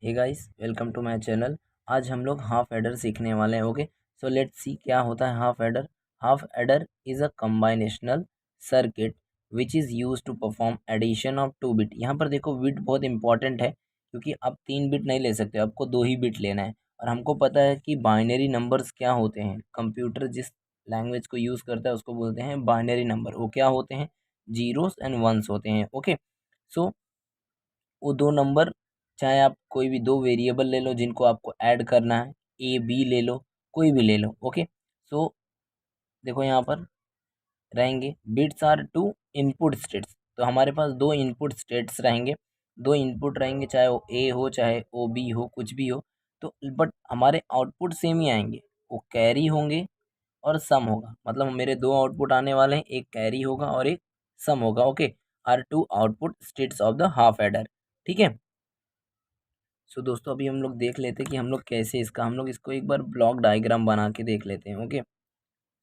Hey guys, welcome to my channel. आज हम लोग हाफ एडर सीखने वाले हैं। ओके, सो लेट्स सी क्या होता है half adder. Half adder is a combinational circuit which is use to perform addition of 2 bit. यहाँ पर देखो बिट बहुत इंपॉर्टेंट है क्योंकि आप 3 बिट नहीं ले सकते, आपको 2 ही बिट लेना है। और हमको पता है कि बाइनरी नंबर्स क्या होते हैं। कंप्यूटर जिस लैंग्वेज को यूज़ करता है उसको बोलते हैं बाइनरी नंबर। वो क्या होते हैं? जीरोस एंड वंस होते हैं। ओके, सो वो दो नंबर, चाहे आप कोई भी दो वेरिएबल ले लो जिनको आपको ऐड करना है, ए बी ले लो, कोई भी ले लो। ओके, सो देखो यहाँ पर रहेंगे bits are two input states. तो हमारे पास दो इनपुट स्टेट्स रहेंगे, दो इनपुट रहेंगे, चाहे वो ए हो चाहे ओ बी हो, कुछ भी हो। तो बट हमारे आउटपुट सेम ही आएंगे, वो कैरी होंगे और सम होगा। मतलब मेरे दो आउटपुट आने वाले हैं, एक कैरी होगा और एक सम होगा। Okay, are two output states of the half adder. ठीक है, सो दोस्तों अभी हम लोग देख लेते हैं कि हम लोग कैसे हम लोग इसको एक बार ब्लॉक डायग्राम बना के देख लेते हैं। ओके,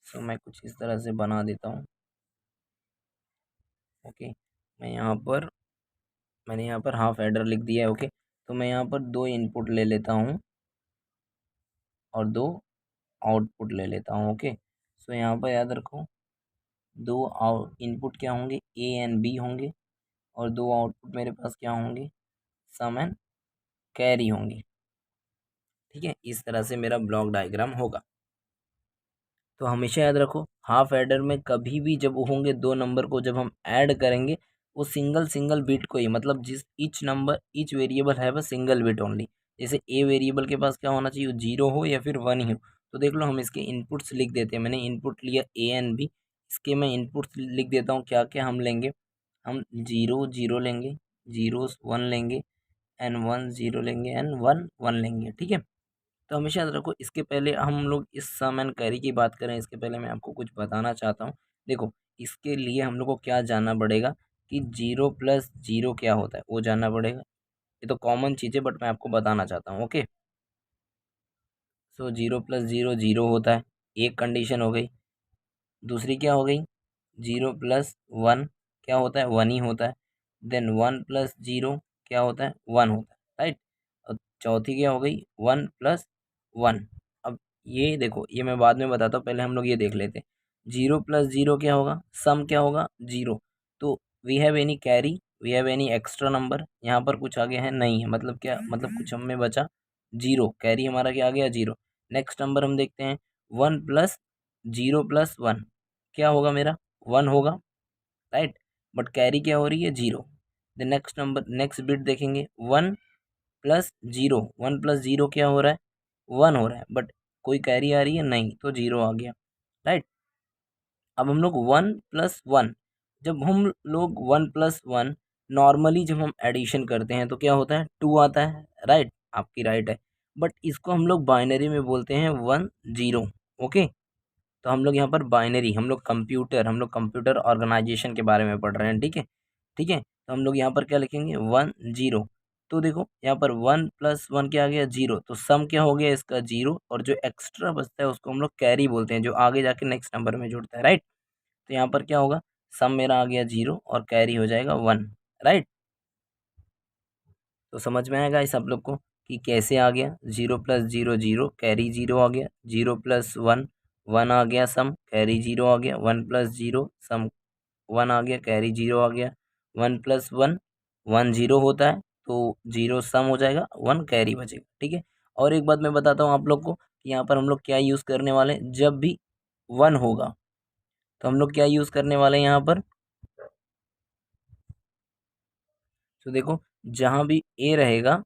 सो मैं कुछ इस तरह से बना देता हूँ। ओके, मैंने यहाँ पर हाफ एडर लिख दिया है। ओके, तो मैं यहाँ पर दो इनपुट ले लेता हूँ और दो आउटपुट ले लेता हूँ। ओके, सो यहाँ पर याद रखो दो इनपुट क्या होंगे, ए एंड बी होंगे, और दो आउटपुट मेरे पास क्या होंगे, सम एंड कैरी होंगे। ठीक है, इस तरह से मेरा ब्लॉक डायग्राम होगा। तो हमेशा याद रखो हाफ एडर में कभी भी जब होंगे दो नंबर को जब हम ऐड करेंगे, वो सिंगल सिंगल बिट को ही, मतलब जिस ईच वेरिएबल है वह सिंगल बिट ओनली। जैसे ए वेरिएबल के पास क्या होना चाहिए, 0 हो या फिर 1 ही हो। तो देख लो हम इसके इनपुट्स लिख देते हैं। मैंने इनपुट लिया ए एंड बी, इसके मैं इनपुट्स लिख देता हूँ। क्या क्या हम लेंगे, हम 0 0 लेंगे, 0 1 लेंगे, एंड 1 0 लेंगे, एंड 1 1 लेंगे। ठीक है, तो हमेशा याद रखो इसके पहले हम लोग इस सम एंड कैरी की बात करें, इसके पहले मैं आपको कुछ बताना चाहता हूँ। देखो, इसके लिए हम लोग को क्या जानना पड़ेगा कि 0 + 0 क्या होता है, वो जानना पड़ेगा। ये तो कॉमन चीज़ है बट मैं आपको बताना चाहता हूँ। ओके, सो 0 + 0 0 होता है, एक कंडीशन हो गई। दूसरी क्या हो गई, 0 + 1 क्या होता है, 1 ही होता है। देन 1 + 0 क्या होता है, 1 होता है, राइट। और चौथी क्या हो गई, 1 + 1। अब ये देखो, ये मैं बाद में बताता हूँ, पहले हम लोग ये देख लेते हैं। 0 + 0 क्या होगा, सम क्या होगा, 0। तो we have any carry, we have any extra number, यहाँ पर कुछ आगे है नहीं है, मतलब क्या, मतलब कुछ हमें बचा, 0। कैरी हमारा क्या आ गया, 0। नेक्स्ट नंबर हम देखते हैं, 1 + 0 + 1 क्या होगा मेरा, 1 होगा, राइट। बट कैरी क्या हो रही है, 0। The next number, next bit देखेंगे, 1 + 0, 1 + 0 क्या हो रहा है, 1 हो रहा है, बट कोई कैरी आ रही है नहीं, तो 0 आ गया, राइट। अब हम लोग 1 + 1, जब हम लोग 1 + 1 नॉर्मली जब हम एडिशन करते हैं तो क्या होता है, 2 आता है, राइट। आपकी राइट है, बट इसको हम लोग बाइनरी में बोलते हैं 1 0। ओके, तो हम लोग यहाँ पर बाइनरी, हम लोग कंप्यूटर ऑर्गेनाइजेशन के बारे में पढ़ रहे हैं। ठीक है, ठीक है, तो हम लोग यहाँ पर क्या लिखेंगे, 1 0। तो देखो यहाँ पर 1 + 1 क्या आ गया, 0। तो सम क्या हो गया इसका, 0, और जो एक्स्ट्रा बचता है उसको हम लोग कैरी बोलते हैं, जो आगे जाके नेक्स्ट नंबर में जुड़ता है, राइट। तो यहाँ पर क्या होगा, सम मेरा आ गया 0 और कैरी हो जाएगा 1, राइट। तो समझ में आएगा इस आप लोग को कि कैसे आ गया, 0 + 0 0, कैरी 0 आ गया, 0 + 1 1 आ गया, सम कैरी 0 आ गया, 1 + 0 सम 1 आ गया, कैरी 0 आ गया, 1 + 1 1 0 होता है, तो 0 सम हो जाएगा, 1 कैरी बचेगा। ठीक है, और एक बात मैं बताता हूँ आप लोग को कि यहाँ पर हम लोग क्या यूज़ करने वाले हैं, जब भी 1 होगा तो हम लोग क्या यूज़ करने वाले हैं यहाँ पर। तो देखो, जहाँ भी ए रहेगा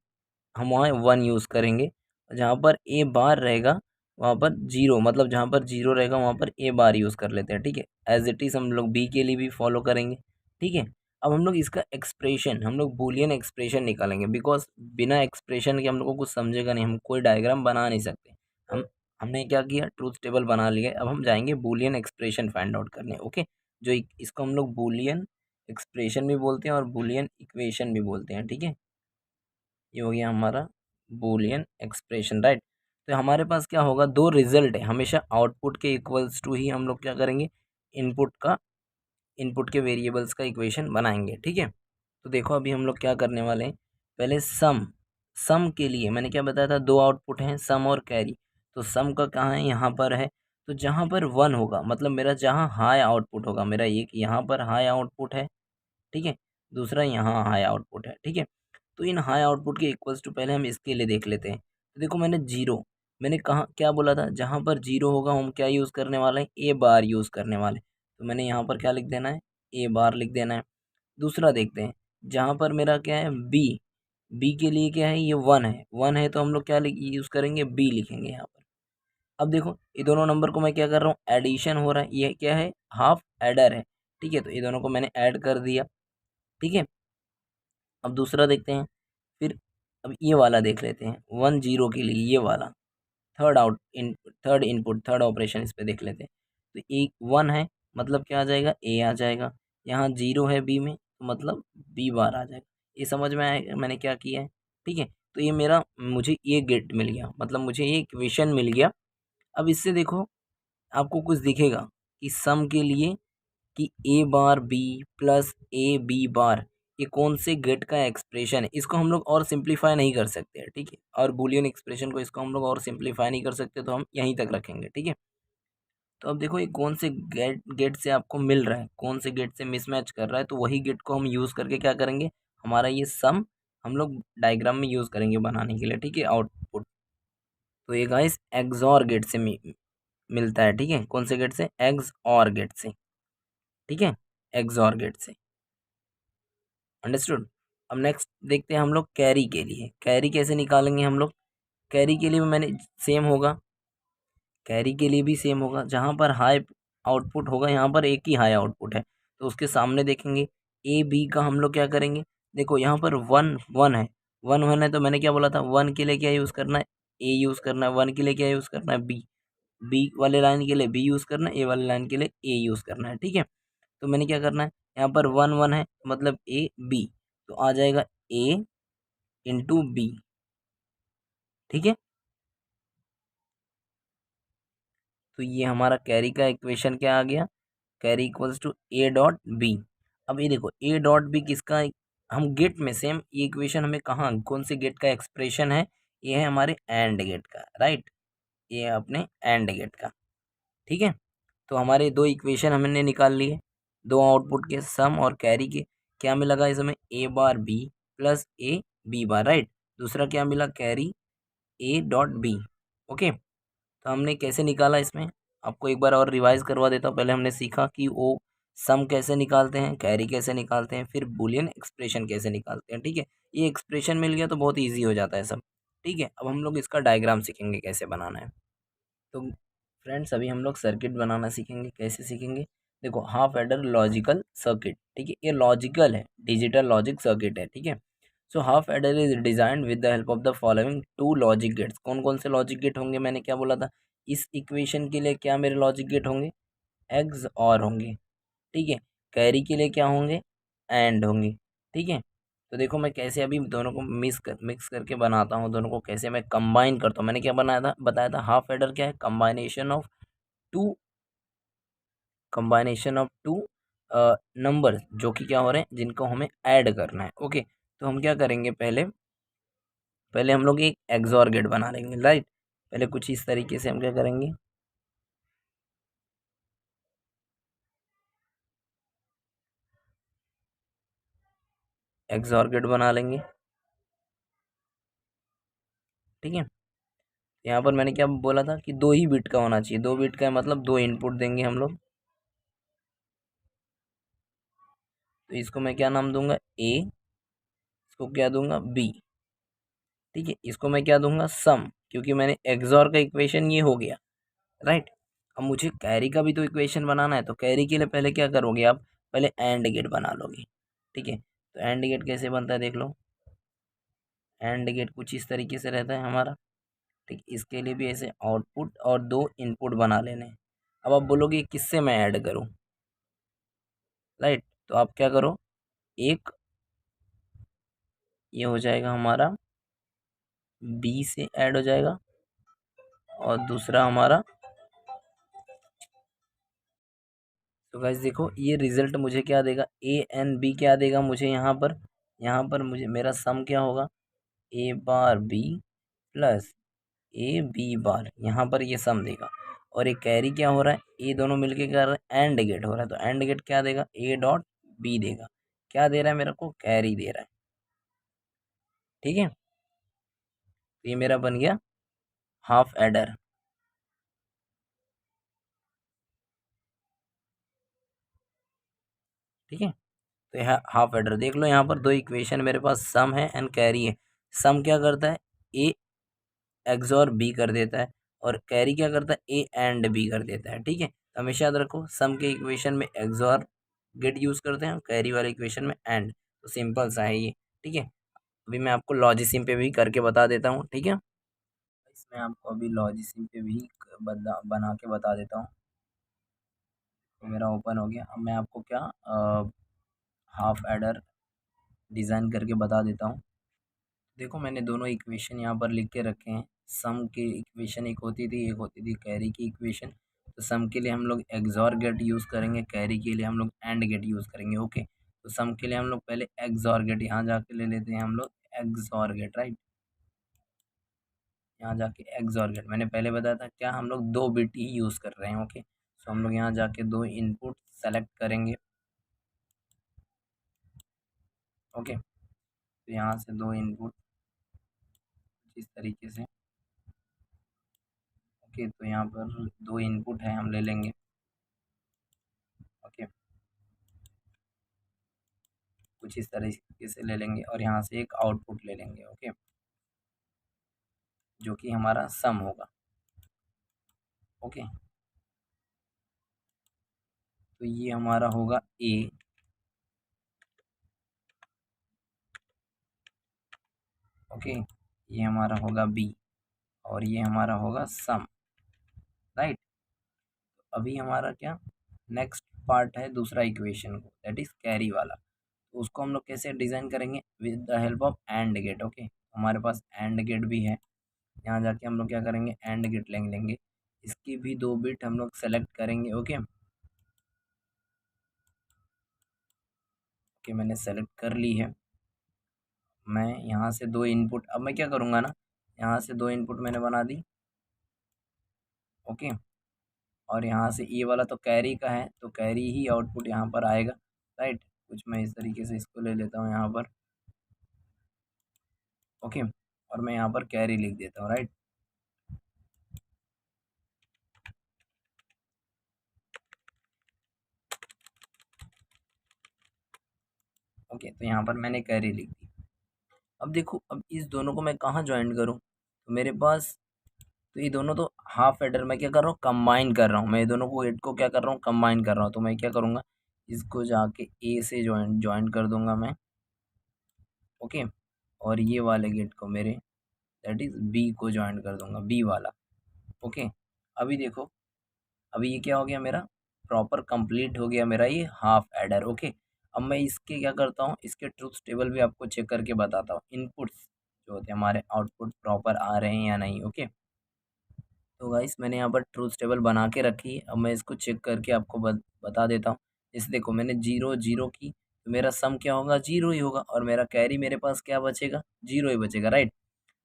हम वहाँ 1 यूज़ करेंगे, और जहाँ पर ए बार रहेगा वहाँ पर 0, मतलब जहाँ पर 0 रहेगा वहाँ पर ए बार यूज़ कर लेते हैं। ठीक है, एज इट इज़ हम लोग बी के लिए भी फॉलो करेंगे। ठीक है, अब हम लोग इसका एक्सप्रेशन, हम लोग बूलियन एक्सप्रेशन निकालेंगे, बिकॉज बिना एक्सप्रेशन के हम लोग को कुछ समझेगा नहीं, हम कोई डायग्राम बना नहीं सकते। हम हमने क्या किया, ट्रूथ टेबल बना लिया है, अब हम जाएंगे बूलियन एक्सप्रेशन फाइंड आउट करने। ओके, जो इसको हम लोग बूलियन एक्सप्रेशन भी बोलते हैं और बूलियन इक्वेशन भी बोलते हैं। ठीक है, ये हो गया हमारा बूलियन एक्सप्रेशन, राइट। तो हमारे पास क्या होगा, दो रिजल्ट है, हमेशा आउटपुट के इक्वल्स टू ही हम लोग क्या करेंगे, इनपुट के वेरिएबल्स का इक्वेशन बनाएंगे। ठीक है, तो देखो अभी हम लोग क्या करने वाले हैं, पहले सम सम के लिए मैंने क्या बताया था, दो आउटपुट हैं सम और कैरी। तो सम का कहाँ है, यहाँ पर है। तो जहाँ पर वन होगा मतलब मेरा जहाँ हाई आउटपुट होगा, मेरा एक यहाँ पर हाई आउटपुट है, ठीक है, दूसरा यहाँ हाई आउटपुट है, ठीक है। तो इन हाई आउटपुट के इक्वल्स टू पहले हम इसके लिए देख लेते हैं। तो देखो मैंने जीरो, मैंने कहाँ क्या बोला था, जहाँ पर जीरो होगा हम क्या यूज़ करने वाले हैं, ए बार यूज़ करने वाले। तो मैंने यहाँ पर क्या लिख देना है, ए बार लिख देना है। दूसरा देखते हैं, जहाँ पर मेरा क्या है बी, बी के लिए क्या है, ये वन है, वन है तो हम लोग क्या यूज़ करेंगे, बी लिखेंगे यहाँ पर। अब देखो ये दोनों नंबर को मैं क्या कर रहा हूँ, एडिशन हो रहा है, ये क्या है, हाफ एडर है, ठीक है। तो ये दोनों को मैंने ऐड कर दिया, ठीक है। अब दूसरा देखते हैं, फिर अब ये वाला देख लेते हैं, वन जीरो के लिए ये वाला थर्ड इनपुट थर्ड ऑपरेशन इस पे देख लेते हैं। तो एक वन है मतलब क्या आ जाएगा, ए आ जाएगा। यहाँ जीरो है बी में तो मतलब बी बार आ जाएगा। ये समझ में आएगा मैंने क्या किया है, ठीक है। तो ये मेरा मुझे ये गेट मिल गया, मतलब मुझे ये इक्वेशन मिल गया। अब इससे देखो आपको कुछ दिखेगा कि सम के लिए कि A bar B plus A B bar, ये कौन से गेट का एक्सप्रेशन है। इसको हम लोग और सिंप्लीफाई नहीं कर सकते हैं, ठीक है। और बूलियन एक्सप्रेशन को इसको हम लोग और सिंप्लीफाई नहीं कर सकते, तो हम यहीं तक रखेंगे, ठीक है। तो अब देखो ये कौन से गेट गेट से आपको मिल रहा है, कौन से गेट से मिसमैच कर रहा है, तो वही गेट को हम यूज़ करके क्या करेंगे, हमारा ये सम हम लोग डायग्राम में यूज़ करेंगे बनाने के लिए, ठीक है, आउटपुट। तो ये गाइस एक्सऑर गेट से मिलता है, ठीक है। कौन से गेट से, एक्सऑर गेट से, ठीक है, एक्सऑर गेट से, अंडरस्टूड। अब नेक्स्ट देखते हैं हम लोग कैरी के लिए, कैरी कैसे निकालेंगे हम लोग। कैरी के लिए भी मैंने सेम होगा, कैरी के लिए भी सेम होगा। जहाँ पर हाई आउटपुट होगा यहाँ पर एक ही हाई आउटपुट है, तो उसके सामने देखेंगे ए बी का हम लोग क्या करेंगे। देखो यहाँ पर वन वन है, वन वन है तो मैंने क्या बोला था, वन के लिए क्या यूज़ करना है, ए यूज़ करना है, वन के लिए क्या यूज़ करना है, बी, बी वाले लाइन के लिए बी यूज़ करना है, ए वाले लाइन के लिए ए यूज़ करना है, ठीक है। तो मैंने क्या करना है, यहाँ पर वन वन है मतलब ए बी, तो आ जाएगा ए इंटू बी, ठीक है। तो ये हमारा कैरी का इक्वेशन क्या आ गया, carry equals to A dot B. अब ये देखो ए डॉट बी किसका, हम गेट में सेम ये इक्वेशन हमें कहाँ कौन से गेट का एक्सप्रेशन है, ये है हमारे एंड गेट का, राइट, ये है अपने एंड गेट का, ठीक है। तो हमारे दो इक्वेशन हमने निकाल लिए, दो आउटपुट के सम और कैरी के। क्या मिलेगा इसमें, A bar B plus A B bar, right. दूसरा क्या मिला, carry A dot B, okay. तो हमने कैसे निकाला इसमें, आपको एक बार और रिवाइज करवा देता हूँ। पहले हमने सीखा कि वो सम कैसे निकालते हैं, कैरी कैसे निकालते हैं, फिर बूलियन एक्सप्रेशन कैसे निकालते हैं, ठीक है। ये एक्सप्रेशन मिल गया तो बहुत ईजी हो जाता है सब, ठीक है। अब हम लोग इसका डायग्राम सीखेंगे कैसे बनाना है। तो फ्रेंड्स अभी हम लोग सर्किट बनाना सीखेंगे, कैसे सीखेंगे। देखो हाफ एडर लॉजिकल सर्किट, ठीक है, ये लॉजिकल है, डिजिटल लॉजिक सर्किट है, ठीक है। So half adder is designed with the help of the following two logic gates. कौन कौन से लॉजिक गेट होंगे, मैंने क्या बोला था, इस इक्वेशन के लिए क्या मेरे लॉजिक गेट होंगे, एग्स और होंगे, ठीक है। कैरी के लिए क्या होंगे, एंड होंगे, ठीक है। तो देखो मैं कैसे अभी दोनों को मिक्स करके बनाता हूँ, दोनों को कैसे मैं कंबाइन करता हूँ। मैंने क्या बनाया था, बताया था हाफ एडर क्या है, two combination of two number जो कि क्या हो रहे हैं, जिनको हमें ऐड करना है, ओके। तो हम क्या करेंगे, पहले पहले हम लोग एक एक्सॉर गेट बना लेंगे, राइट। पहले कुछ इस तरीके से हम क्या करेंगे, एक्सॉर गेट बना लेंगे, ठीक है। यहाँ पर मैंने क्या बोला था कि दो ही बिट का होना चाहिए, दो बिट का मतलब दो इनपुट देंगे हम लोग। तो इसको मैं क्या नाम दूंगा, ए, इसको क्या दूंगा, बी, ठीक है। इसको मैं क्या दूंगा, सम, क्योंकि मैंने एक्सॉर का इक्वेशन ये हो गया, राइट। अब मुझे कैरी का भी तो इक्वेशन बनाना है, तो कैरी के लिए पहले क्या करोगे आप, पहले एंड गेट बना लोगे, ठीक है। तो एंड गेट कैसे बनता है देख लो, एंड गेट कुछ इस तरीके से रहता है हमारा, ठीक। इसके लिए भी ऐसे आउटपुट और दो इनपुट बना लेने हैं। अब आप बोलोगे किससे मैं ऐड करूं, राइट। तो आप क्या करो, एक ये हो जाएगा हमारा बी से ऐड हो जाएगा, और दूसरा हमारा, तो गाइस देखो ये रिजल्ट मुझे क्या देगा, ए एन बी क्या देगा मुझे, यहाँ पर मुझे मेरा सम क्या होगा, A bar B plus A B bar, यहाँ पर ये सम देगा। और एक कैरी क्या हो रहा है, ये दोनों मिलके क्या कर रहा है, एंड गेट हो रहा है। तो एंड गेट क्या देगा, ए डॉट बी देगा। क्या दे रहा है मेरे को, कैरी दे रहा है। ठीक है, तो ये मेरा बन गया हाफ एडर। ठीक है, तो यहाँ हाफ एडर देख लो, यहाँ पर दो इक्वेशन मेरे पास, सम है एंड कैरी है। सम क्या करता है, ए एक्सॉर बी कर देता है, और कैरी क्या करता है, ए एंड बी कर देता है। ठीक है, तो हमेशा याद रखो, सम के इक्वेशन में एक्सॉर गेट यूज करते हैं, कैरी वाले इक्वेशन में एंड। तो सिंपल सा है ये। ठीक है, अभी मैं आपको लॉजिसिम पे भी करके बता देता हूँ। ठीक है, इसमें आपको अभी लॉजिसिम पे भी बना के बता देता हूँ। तो मेरा ओपन हो गया। अब मैं आपको क्या हाफ एडर डिज़ाइन करके बता देता हूँ। देखो, मैंने दोनों इक्वेशन यहाँ पर लिख के रखे हैं। सम की इक्वेशन एक होती थी, एक होती थी कैरी की इक्वेशन। तो सम के लिए हम लोग एक्सॉर गेट यूज़ करेंगे, कैरी के लिए हम लोग एंड गेट यूज़ करेंगे। ओके, तो सम के लिए हम लोग पहले एक्सॉर गेट यहाँ जाके ले लेते हैं हम लोग, एक्सॉर गेट, राइट। यहाँ जाके एक्सॉर गेट, मैंने पहले बताया था क्या, हम लोग 2 बिट ही यूज़ कर रहे हैं। ओके, सो हम लोग यहाँ जाके 2 इनपुट सेलेक्ट करेंगे। ओके, तो यहाँ से 2 इनपुट इस तरीके से। ओके, तो यहाँ पर 2 इनपुट है, हम ले लेंगे। ओके, कुछ इस तरीके से ले लेंगे, और यहाँ से एक आउटपुट ले लेंगे। ओके, जो कि हमारा सम होगा। ओके, तो ये हमारा होगा ए। ओके, ये हमारा होगा बी, और ये हमारा होगा सम, राइट। अभी हमारा क्या नेक्स्ट पार्ट है, दूसरा इक्वेशन को, दैट इज कैरी वाला। तो उसको हम लोग कैसे डिज़ाइन करेंगे, with the help of and gate. Okay, हमारे पास एंड गेट भी है। यहाँ जाके हम लोग क्या करेंगे, एंड गेट लेंगे। इसकी भी 2 बिट हम लोग सेलेक्ट करेंगे। ओके, ओके, मैंने सेलेक्ट कर ली है। मैं यहाँ से 2 इनपुट, अब मैं क्या करूँगा ना, यहाँ से 2 इनपुट मैंने बना दी। ओके, और यहाँ से ये वाला तो कैरी का है, तो कैरी ही आउटपुट यहाँ पर आएगा, राइट। कुछ मैं इस तरीके से इसको ले लेता हूँ यहाँ पर। ओके, और मैं यहाँ पर कैरी लिख देता हूँ, राइट। ओके, तो यहाँ पर मैंने कैरी लिख दी। अब देखो, अब इस दोनों को मैं कहाँ ज्वाइन करूँ, तो मेरे पास, तो ये दोनों तो हाफ एडर, मैं क्या कर रहा हूँ, कंबाइन कर रहा हूँ। मैं ये दोनों को एड को क्या कर रहा हूँ, कंबाइन कर रहा हूँ। तो मैं क्या करूँगा, इसको जाके ए से ज्वाइन कर दूंगा मैं। ओके, और ये वाले गेट को मेरे, दैट इज बी को ज्वाइन कर दूंगा, बी वाला। ओके, अभी देखो, अभी ये क्या हो गया मेरा, प्रॉपर कंप्लीट हो गया मेरा ये हाफ एडर। ओके, अब मैं इसके क्या करता हूँ, इसके ट्रुथ टेबल भी आपको चेक करके बताता हूँ, इनपुट्स जो होते हैं हमारे, आउटपुट प्रॉपर आ रहे हैं या नहीं। ओके, तो गाइस मैंने यहाँ पर ट्रूथ टेबल बना के रखी है। अब मैं इसको चेक करके आपको बता देता हूँ। जैसे देखो, मैंने 0 0 की, तो मेरा सम क्या होगा, 0 ही होगा, और मेरा कैरी मेरे पास क्या बचेगा, 0 ही बचेगा, राइट।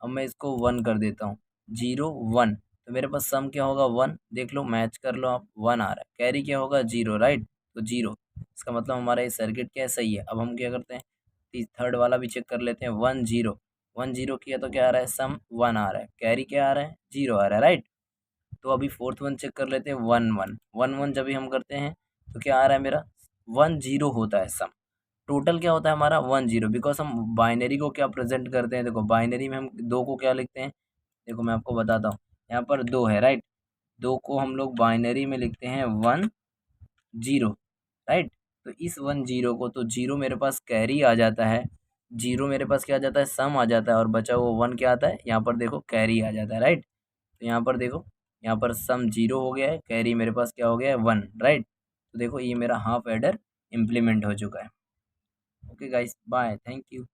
अब मैं इसको 1 कर देता हूँ, 0 1, तो मेरे पास सम क्या होगा, 1। देख लो, मैच कर लो आप, 1 आ रहा है। कैरी क्या होगा, 0, राइट। तो 0, इसका मतलब हमारा ये सर्किट क्या है, सही है। अब हम क्या करते हैं, थर्ड वाला भी चेक कर लेते हैं। 1 0, 1 0 किया तो क्या आ रहा है, सम 1 आ रहा है, कैरी क्या आ रहा है, 0 आ रहा है, राइट। तो अभी फोर्थ वन चेक कर लेते हैं, 1 1, 1 1 जब भी हम करते हैं तो क्या आ रहा है मेरा, 1 0 होता है सम। टोटल क्या होता है हमारा, 1 0, बिकॉज हम बाइनरी को क्या प्रेजेंट करते हैं, देखो बाइनरी में हम 2 को क्या लिखते हैं, देखो मैं आपको बताता हूँ। यहाँ पर 2 है, राइट। 2 को हम लोग बाइनरी में लिखते हैं 1 0, राइट। तो इस 1 0 को, तो 0 मेरे पास कैरी आ जाता है, 0 मेरे पास क्या आ जाता है, सम आ जाता है, और बचा वो 1 क्या आता है, यहाँ पर देखो कैरी आ जाता है, राइट। तो यहाँ पर देखो, यहाँ पर सम 0 हो गया है, कैरी मेरे पास क्या हो गया है, 1, राइट। तो देखो, ये मेरा हाफ एडर इम्प्लीमेंट हो चुका है। Okay guys, bye, thank you.